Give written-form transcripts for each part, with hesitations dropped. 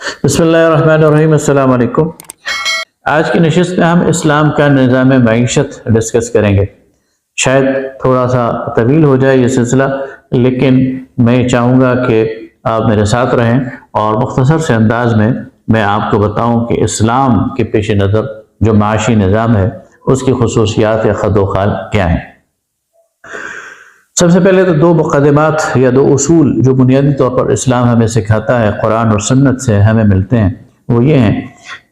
بسم اللہ الرحمن الرحیم، السلام علیکم۔ آج کی نشست میں ہم اسلام کا نظام معیشت ڈسکس کریں گے۔ شاید تھوڑا سا طویل ہو جائے یہ سلسلہ، لیکن میں چاہوں گا کہ آپ میرے ساتھ رہیں اور مختصر سے انداز میں آپ کو بتاؤں کہ اسلام کے پیش نظر جو معاشی نظام ہے اس کی خصوصیات یا خد و خال کیا ہیں۔ سب سے پہلے تو دو مقدمات یا دو اصول جو بنیادی طور پر اسلام ہمیں سکھاتا ہے، قرآن اور سنت سے ہمیں ملتے ہیں، وہ یہ ہیں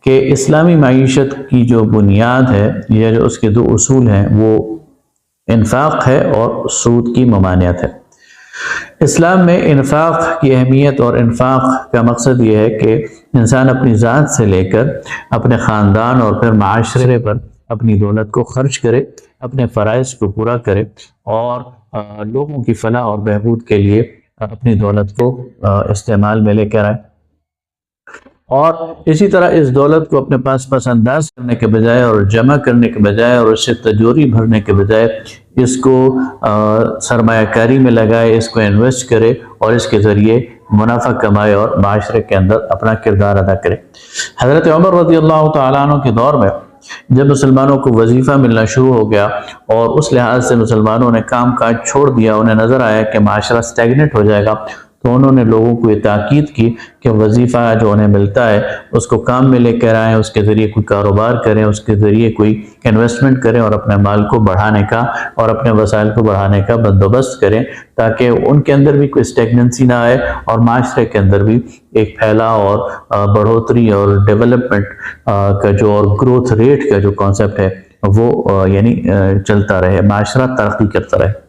کہ اسلامی معیشت کی جو بنیاد ہے یا جو اس کے دو اصول ہیں وہ انفاق ہے اور سود کی ممانعت ہے۔ اسلام میں انفاق کی اہمیت اور انفاق کا مقصد یہ ہے کہ انسان اپنی ذات سے لے کر اپنے خاندان اور پھر معاشرے پر اپنی دولت کو خرچ کرے، اپنے فرائض کو پورا کرے اور لوگوں کی فلاح اور بہبود کے لیے اپنی دولت کو استعمال میں لے کر آئے، اور اسی طرح اس دولت کو اپنے پاس انداز کرنے کے بجائے اور جمع کرنے کے بجائے اور اس سے تجوری بھرنے کے بجائے اس کو سرمایہ کاری میں لگائے، اس کو انویسٹ کرے اور اس کے ذریعے منافع کمائے اور معاشرے کے اندر اپنا کردار ادا کرے۔ حضرت عمر رضی اللہ تعالیٰ عنہ کے دور میں جب مسلمانوں کو وظیفہ ملنا شروع ہو گیا اور اس لحاظ سے مسلمانوں نے کام کاج چھوڑ دیا، انہیں نظر آیا کہ معاشرہ سٹیگنٹ ہو جائے گا، تو انہوں نے لوگوں کو یہ تاکید کی کہ وظیفہ جو انہیں ملتا ہے اس کو کام میں لے کر آئیں، اس کے ذریعے کوئی کاروبار کریں، اس کے ذریعے کوئی انویسٹمنٹ کریں اور اپنے مال کو بڑھانے کا اور اپنے وسائل کو بڑھانے کا بندوبست کریں، تاکہ ان کے اندر بھی کوئی اسٹیگننسی نہ آئے اور معاشرے کے اندر بھی ایک پھیلاؤ اور بڑھوتری اور ڈیولپمنٹ کا جو اور گروتھ ریٹ کا جو کانسیپٹ ہے وہ یعنی چلتا رہے، معاشرہ ترقی کرتا رہے۔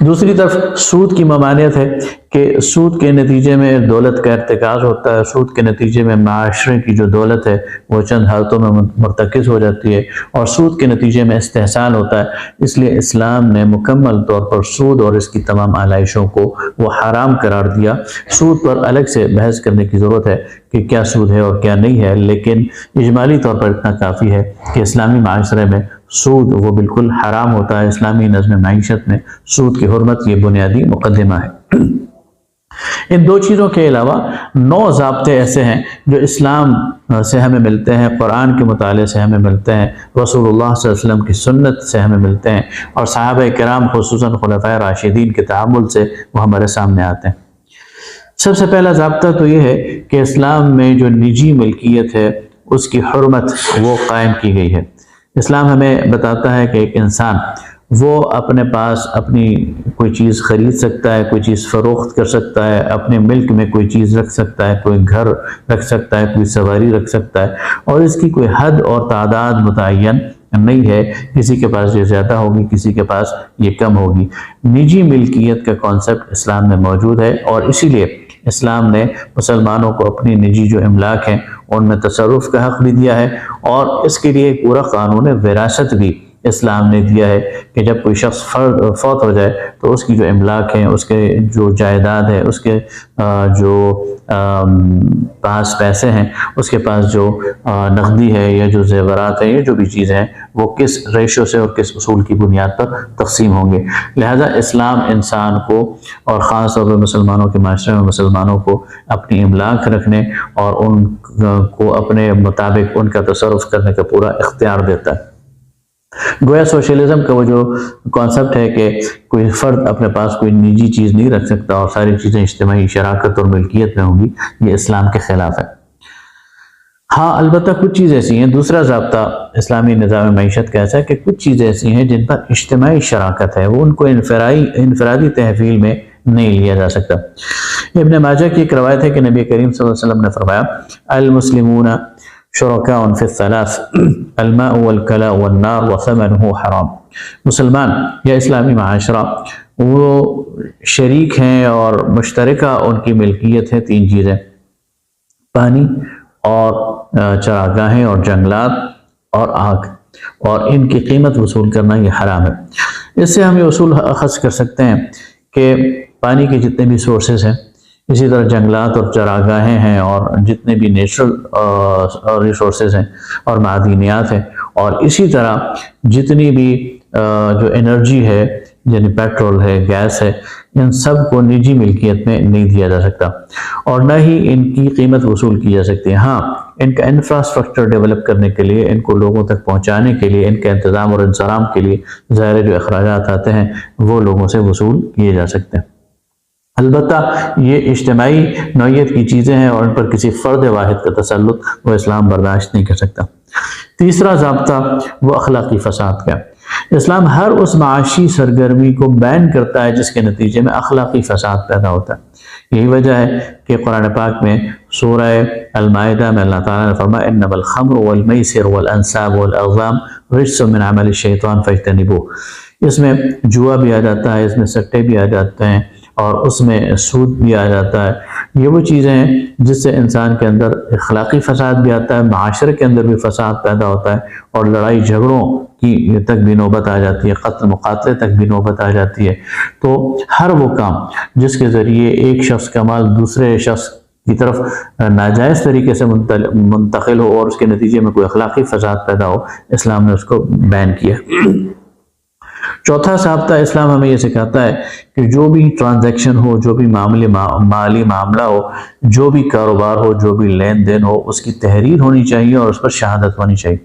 دوسری طرف سود کی ممانعت ہے کہ سود کے نتیجے میں دولت کا ارتکاز ہوتا ہے، سود کے نتیجے میں معاشرے کی جو دولت ہے وہ چند حالتوں میں مرتکز ہو جاتی ہے اور سود کے نتیجے میں استحصال ہوتا ہے۔ اس لیے اسلام نے مکمل طور پر سود اور اس کی تمام آلائشوں کو وہ حرام قرار دیا۔ سود پر الگ سے بحث کرنے کی ضرورت ہے کہ کیا سود ہے اور کیا نہیں ہے، لیکن اجمالی طور پر اتنا کافی ہے کہ اسلامی معاشرے میں سود وہ بالکل حرام ہوتا ہے۔ اسلامی نظم معیشت میں سود کی حرمت یہ بنیادی مقدمہ ہے۔ ان دو چیزوں کے علاوہ 9 ضابطے ایسے ہیں جو اسلام سے ہمیں ملتے ہیں، قرآن کے مطالعے سے ہمیں ملتے ہیں، رسول اللہ صلی اللہ علیہ وسلم کی سنت سے ہمیں ملتے ہیں اور صحابہ کرام خصوصاً خلفائے راشدین کے تعامل سے وہ ہمارے سامنے آتے ہیں۔ سب سے پہلا ضابطہ تو یہ ہے کہ اسلام میں جو نجی ملکیت ہے اس کی حرمت وہ قائم کی گئی ہے۔ اسلام ہمیں بتاتا ہے کہ ایک انسان وہ اپنے پاس اپنی کوئی چیز خرید سکتا ہے، کوئی چیز فروخت کر سکتا ہے، اپنے ملک میں کوئی چیز رکھ سکتا ہے، کوئی گھر رکھ سکتا ہے، کوئی سواری رکھ سکتا ہے، اور اس کی کوئی حد اور تعداد متعین نہیں ہے، کسی کے پاس یہ زیادہ ہوگی، کسی کے پاس یہ کم ہوگی۔ نجی ملکیت کا کانسیپٹ اسلام میں موجود ہے اور اسی لیے اسلام نے مسلمانوں کو اپنی نجی جو املاک ہیں ان میں تصرف کا حق بھی دیا ہے، اور اس کے لیے پورا قانون وراثت بھی اسلام نے دیا ہے کہ جب کوئی شخص فوت ہو جائے تو اس کی جو املاک ہیں، اس کے جو جائیداد ہے، اس کے جو پاس پیسے ہیں، اس کے پاس جو نقدی ہے یا جو زیورات ہیں، یہ جو بھی چیزیں ہیں وہ کس ریشو سے اور کس اصول کی بنیاد پر تقسیم ہوں گے۔ لہذا اسلام انسان کو اور خاص طور پر مسلمانوں کے معاشرے میں مسلمانوں کو اپنی املاک رکھنے اور ان کو اپنے مطابق ان کا تصرف کرنے کا پورا اختیار دیتا ہے۔ گویا سوشلزم کا وہ جو کانسیپٹ ہے کہ کوئی فرد اپنے پاس کوئی نجی چیز نہیں رکھ سکتا اور ساری چیزیں اجتماعی شراکت اور ملکیت میں ہوں گی، یہ اسلام کے خلاف ہے۔ ہاں البتہ کچھ چیز ایسی ہیں، دوسرا ضابطہ اسلامی نظام معیشت کا ایسا ہے کہ کچھ چیزیں ایسی ہیں جن پر اجتماعی شراکت ہے، وہ ان کو انفرادی تحویل میں نہیں لیا جا سکتا۔ ابن ماجہ کی ایک روایت ہے کہ نبی کریم صلی اللہ علیہ وسلم نے فرمایا المسلمون شرکاء فی الثلاث الماء والکلاء والنار وثمنہ حرام۔ مسلمان یا اسلامی معاشرہ وہ شریک ہیں اور مشترکہ ان کی ملکیت ہے 3 چیزیں، پانی اور چراگاہیں اور جنگلات اور آگ، اور ان کی قیمت وصول کرنا یہ حرام ہے۔ اس سے ہم یہ اصول اخذ کر سکتے ہیں کہ پانی کے جتنے بھی سورسز ہیں، اسی طرح جنگلات اور چراگاہیں ہیں اور جتنے بھی نیچرل ریسورسز ہیں اور معدنیات ہیں، اور اسی طرح جتنی بھی جو انرجی ہے یعنی پیٹرول ہے، گیس ہے، ان سب کو نجی ملکیت میں نہیں دیا جا سکتا اور نہ ہی ان کی قیمت وصول کی جا سکتی ہے۔ ہاں، ان کا انفراسٹرکچر ڈیولپ کرنے کے لیے، ان کو لوگوں تک پہنچانے کے لیے، ان کے انتظام اور انصرام کے لیے ظاہر جو اخراجات آتے ہیں وہ لوگوں سے وصول کیے جا سکتے ہیں۔ البتہ یہ اجتماعی نوعیت کی چیزیں ہیں اور ان پر کسی فرد واحد کا تسلط وہ اسلام برداشت نہیں کر سکتا۔ تیسرا ضابطہ وہ اخلاقی فساد کا۔ اسلام ہر اس معاشی سرگرمی کو بین کرتا ہے جس کے نتیجے میں اخلاقی فساد پیدا ہوتا ہے۔ یہی وجہ ہے کہ قرآن پاک میں سورہ المائدہ میں اللہ تعالیٰ نے فرمایا انما الخمر والمیسر والانصاب والازلام رجس من عمل الشیطان فاجتنبوہ۔ اس میں جوا بھی آ جاتا ہے، اس میں سٹے بھی آ جاتے ہیں اور اس میں سود بھی آ جاتا ہے۔ یہ وہ چیزیں ہیں جس سے انسان کے اندر اخلاقی فساد بھی آتا ہے، معاشرے کے اندر بھی فساد پیدا ہوتا ہے اور لڑائی جھگڑوں کی تک بھی نوبت آ جاتی ہے، قتل مقاتلے تک بھی نوبت آ جاتی ہے۔ تو ہر وہ کام جس کے ذریعے ایک شخص کا مال دوسرے شخص کی طرف ناجائز طریقے سے منتقل ہو اور اس کے نتیجے میں کوئی اخلاقی فساد پیدا ہو، اسلام نے اس کو بین کیا۔ چوتھا ضابطہ اسلام ہمیں یہ سکھاتا ہے کہ جو بھی ٹرانزیکشن ہو، جو بھی مالی معاملہ ہو، جو بھی کاروبار ہو، جو بھی لین دین ہو، اس کی تحریر ہونی چاہیے اور اس پر شہادت ہونی چاہیے۔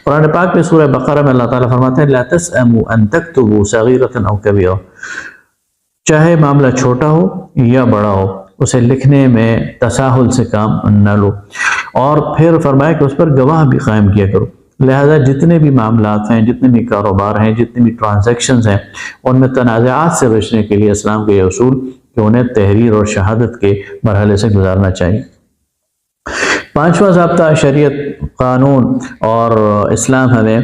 قرآن پاک میں سورہ بقرہ میں اللہ تعالیٰ فرماتے ہیں لا تسأموا ان تكتبوا صغيرة او كبيرة، چاہے معاملہ چھوٹا ہو یا بڑا ہو اسے لکھنے میں تساہل سے کام نہ لو، اور پھر فرمایا کہ اس پر گواہ بھی قائم کیا کرو۔ لہذا جتنے بھی معاملات ہیں، جتنے بھی کاروبار ہیں، جتنے بھی ٹرانزیکشنز ہیں، ان میں تنازعات سے بچنے کے لیے اسلام کے یہ اصول کہ انہیں تحریر اور شہادت کے مرحلے سے گزارنا چاہیے۔ پانچواں ضابطہ شریعت، قانون اور اسلام ہمیں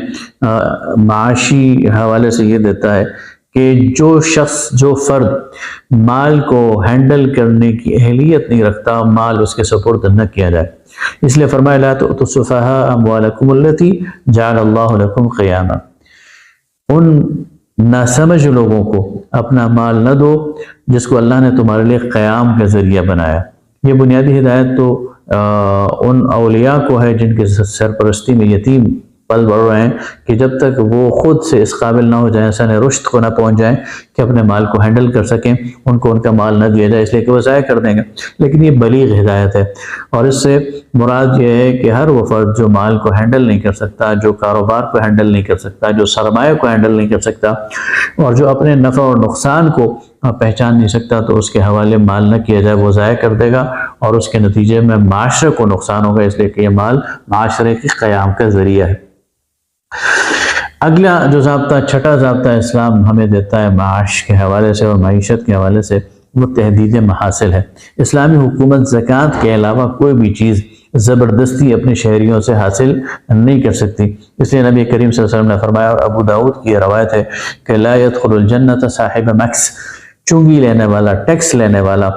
معاشی حوالے سے یہ دیتا ہے کہ جو شخص، جو فرد مال کو ہینڈل کرنے کی اہلیت نہیں رکھتا، مال اس کے سپرد نہ کیا جائے۔ اس لیے فرمایا لا تؤتوا السفهاء اموالکم التي جعل اللہ لکم قیاما، ان ناسمجھ لوگوں کو اپنا مال نہ دو جس کو اللہ نے تمہارے لیے قیام کا ذریعہ بنایا۔ یہ بنیادی ہدایت تو ان اولیاء کو ہے جن کے سرپرستی میں یتیم پل بڑھ رہے ہیں کہ جب تک وہ خود سے اس قابل نہ ہو جائیں، سن رشد کو نہ پہنچ جائیں کہ اپنے مال کو ہینڈل کر سکیں، ان کو ان کا مال نہ دیا جائے، اس لیے کہ وہ ضائع کر دیں گے۔ لیکن یہ بلیغ ہدایت ہے اور اس سے مراد یہ ہے کہ ہر وہ فرد جو مال کو ہینڈل نہیں کر سکتا، جو کاروبار کو ہینڈل نہیں کر سکتا، جو سرمایہ کو ہینڈل نہیں کر سکتا اور جو اپنے نفع اور نقصان کو پہچان نہیں سکتا، تو اس کے حوالے مال نہ کیا جائے، وہ ضائع کر دے گا اور اس کے نتیجے میں معاشرے کو نقصان ہوگا، اس لیے کہ یہ مال معاشرے کے قیام کا ذریعہ ہے۔ اگلا جو ضابطہ، چھٹا ضابطہ اسلام ہمیں دیتا ہے معاش کے حوالے سے اور معیشت کے حوالے سے، وہ تحدید محاصل ہے۔ اسلامی حکومت زکوٰۃ کے علاوہ کوئی بھی چیز زبردستی اپنے شہریوں سے حاصل نہیں کر سکتی۔ اس لیے نبی کریم صلی اللہ علیہ وسلم نے فرمایا، اور ابو داؤد کی یہ روایت ہے کہ لا يدخل الجنت صاحب مکس، چنگی لینے والا، ٹیکس لینے والا،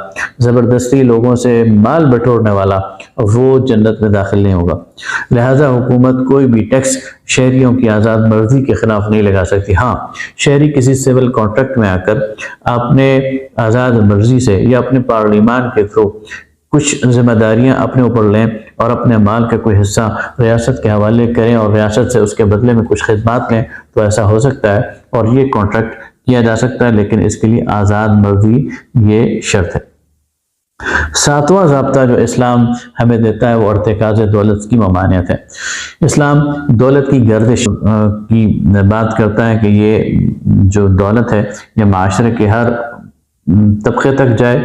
زبردستی لوگوں سے مال بٹورنے والا، وہ جنت میں داخل نہیں ہوگا۔ لہذا حکومت کوئی بھی ٹیکس شہریوں کی آزاد مرضی کے خلاف نہیں لگا سکتی۔ ہاں، شہری کسی سول کانٹریکٹ میں آ کر اپنے آزاد مرضی سے یا اپنے پارلیمان کے تھرو کچھ ذمہ داریاں اپنے اوپر لیں اور اپنے مال کا کوئی حصہ ریاست کے حوالے کریں اور ریاست سے اس کے بدلے میں کچھ خدمات لیں، تو ایسا ہو سکتا ہے اور یہ کانٹریکٹ کیا جا سکتا ہے، لیکن اس کے لیے آزاد مرضی یہ شرط ہے۔ ساتواں ضابطہ جو اسلام ہمیں دیتا ہے وہ ارتکاز دولت کی ممانعت ہے۔ اسلام دولت کی گردش کی بات کرتا ہے کہ یہ جو دولت ہے یہ معاشرے کے ہر طبقے تک جائے،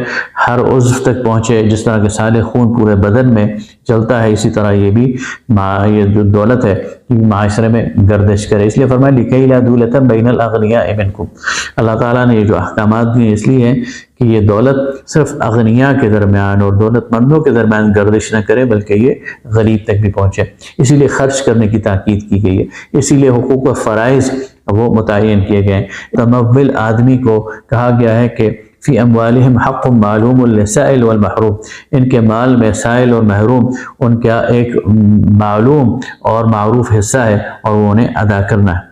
ہر عضو تک پہنچے۔ جس طرح کہ سالے خون پورے بدن میں چلتا ہے، اسی طرح یہ بھی یہ جو دولت ہے یہ معاشرے میں گردش کرے۔ اس لیے فرمایا لِكَيْ لَا دُولَةً بَيْنَ الْأَغْنِيَاءِ مِنْكُمْ، اللہ تعالیٰ نے یہ جو احکامات دیے اس لیے ہیں کہ یہ دولت صرف اغنیاء کے درمیان اور دولت مندوں کے درمیان گردش نہ کرے بلکہ یہ غریب تک بھی پہنچے۔ اسی لیے خرچ کرنے کی تاکید کی گئی ہے، اسی لیے حقوق و فرائض وہ متعین کیے گئے ہیں۔ ممول آدمی کو کہا گیا ہے کہ فی اموالہم حق معلوم للسائل والمحروم، ان کے مال میں سائل اور محروم ان کا ایک معلوم اور معروف حصہ ہے اور وہ انہیں ادا کرنا ہے۔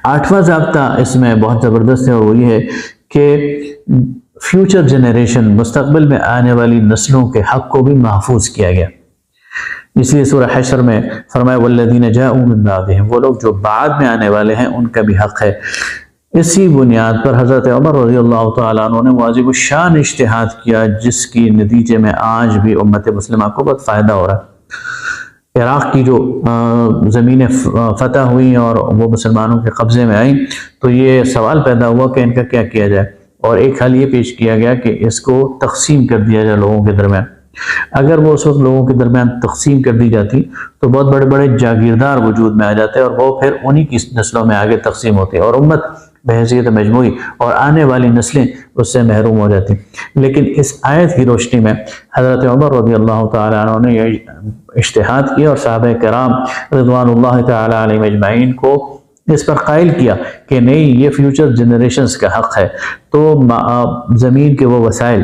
آٹھواں ضابطہ اس میں بہت زبردست ہے اور وہ یہ ہے کہ فیوچر جنریشن، مستقبل میں آنے والی نسلوں کے حق کو بھی محفوظ کیا گیا۔ اس لیے سورہ حشر میں فرمایا والذین جاءوا من بعدہم، وہ لوگ جو بعد میں آنے والے ہیں ان کا بھی حق ہے اسی بنیاد پر حضرت عمر رضی اللہ تعالیٰ عنہ نے واجب الشان اجتہاد کیا، جس کی نتیجے میں آج بھی امت مسلمہ کو بہت فائدہ ہو رہا ہے۔ عراق کی جو زمینیں فتح ہوئیں اور وہ مسلمانوں کے قبضے میں آئیں تو یہ سوال پیدا ہوا کہ ان کا کیا کیا جائے، اور ایک حل یہ پیش کیا گیا کہ اس کو تقسیم کر دیا جائے لوگوں کے درمیان۔ اگر وہ اس وقت لوگوں کے درمیان تقسیم کر دی جاتی تو بہت بڑے بڑے جاگیردار وجود میں آ جاتے اور وہ پھر انہی کی نسلوں میں آگے تقسیم ہوتے اور امت بحیثیت مجموعی اور آنے والی نسلیں اس سے محروم ہو جاتی۔ لیکن اس آیت کی روشنی میں حضرت عمر رضی اللہ تعالیٰ عنہ نے یہ اجتہاد کیا اور صحابہ کرام رضوان اللہ تعالیٰ علیہم اجمعین کو اس پر قائل کیا کہ نہیں، یہ فیوچر جنریشنز کا حق ہے۔ تو زمین کے وہ وسائل،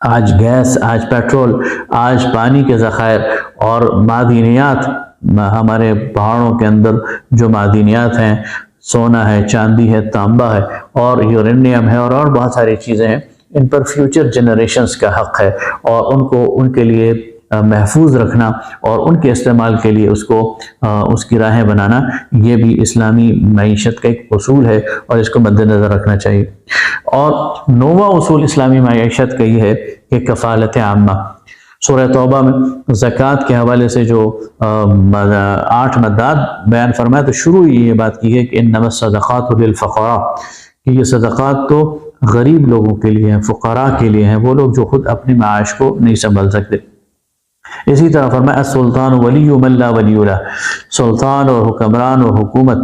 آج گیس، آج پیٹرول، آج پانی کے ذخائر اور معدنیات، ہمارے پہاڑوں کے اندر جو معدنیات ہیں، سونا ہے، چاندی ہے، تانبا ہے اور یورینیم ہے اور بہت ساری چیزیں ہیں، ان پر فیوچر جنریشنز کا حق ہے، اور ان کو ان کے لیے محفوظ رکھنا اور ان کے استعمال کے لیے اس کی راہیں بنانا، یہ بھی اسلامی معیشت کا ایک اصول ہے اور اس کو مد نظر رکھنا چاہیے۔ اور نواں اصول اسلامی معیشت کا یہ ہے کہ کفالت عامہ۔ سورہ توبہ میں زکوٰۃ کے حوالے سے جو 8 مدات بیان فرمایا تو شروع یہ بات کی ہے کہ انما الصدقات للفقراء، کہ یہ صدقات تو غریب لوگوں کے لیے ہیں، فقراء کے لیے ہیں، وہ لوگ جو خود اپنی معاش کو نہیں سنبھال سکتے۔ اسی طرح فرمایا السلطان ولی من لا ولی لہ، سلطان اور حکمران اور حکومت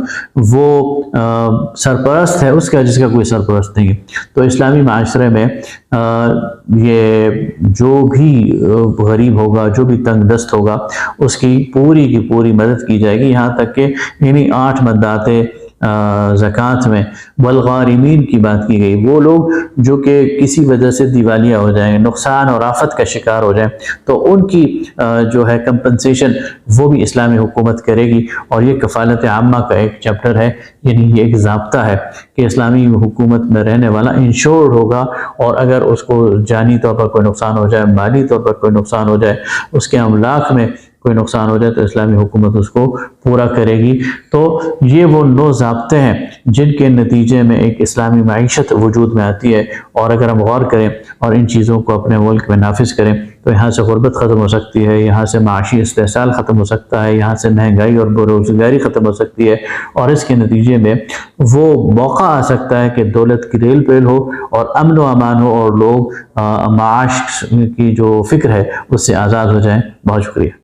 وہ سرپرست ہے اس کا جس کا کوئی سرپرست نہیں ہے۔ تو اسلامی معاشرے میں یہ جو بھی غریب ہوگا، جو بھی تنگ دست ہوگا، اس کی پوری مدد کی جائے گی، یہاں تک کہ انہی 8 مدات زکوٰۃ میں والغارمین کی بات کی گئی، وہ لوگ جو کہ کسی وجہ سے دیوالیہ ہو جائیں، نقصان اور آفت کا شکار ہو جائیں، تو ان کی جو ہے کمپنسیشن وہ بھی اسلامی حکومت کرے گی۔ اور یہ کفالت عامہ کا ایک چیپٹر ہے، یعنی یہ ایک ضابطہ ہے کہ اسلامی حکومت میں رہنے والا انشورڈ ہوگا، اور اگر اس کو جانی طور پر کوئی نقصان ہو جائے، مالی طور پر کوئی نقصان ہو جائے، اس کے املاک میں کوئی نقصان ہو جائے تو اسلامی حکومت اس کو پورا کرے گی۔ تو یہ وہ 9 ضابطے ہیں جن کے نتیجے میں ایک اسلامی معیشت وجود میں آتی ہے، اور اگر ہم غور کریں اور ان چیزوں کو اپنے ملک میں نافذ کریں تو یہاں سے غربت ختم ہو سکتی ہے، یہاں سے معاشی استحصال ختم ہو سکتا ہے، یہاں سے مہنگائی اور بےروزگاری ختم ہو سکتی ہے، اور اس کے نتیجے میں وہ موقع آ سکتا ہے کہ دولت کی ریل پیل ہو اور امن و امان ہو اور لوگ معاش کی جو فکر ہے اس سے آزاد ہو جائیں۔ بہت شکریہ۔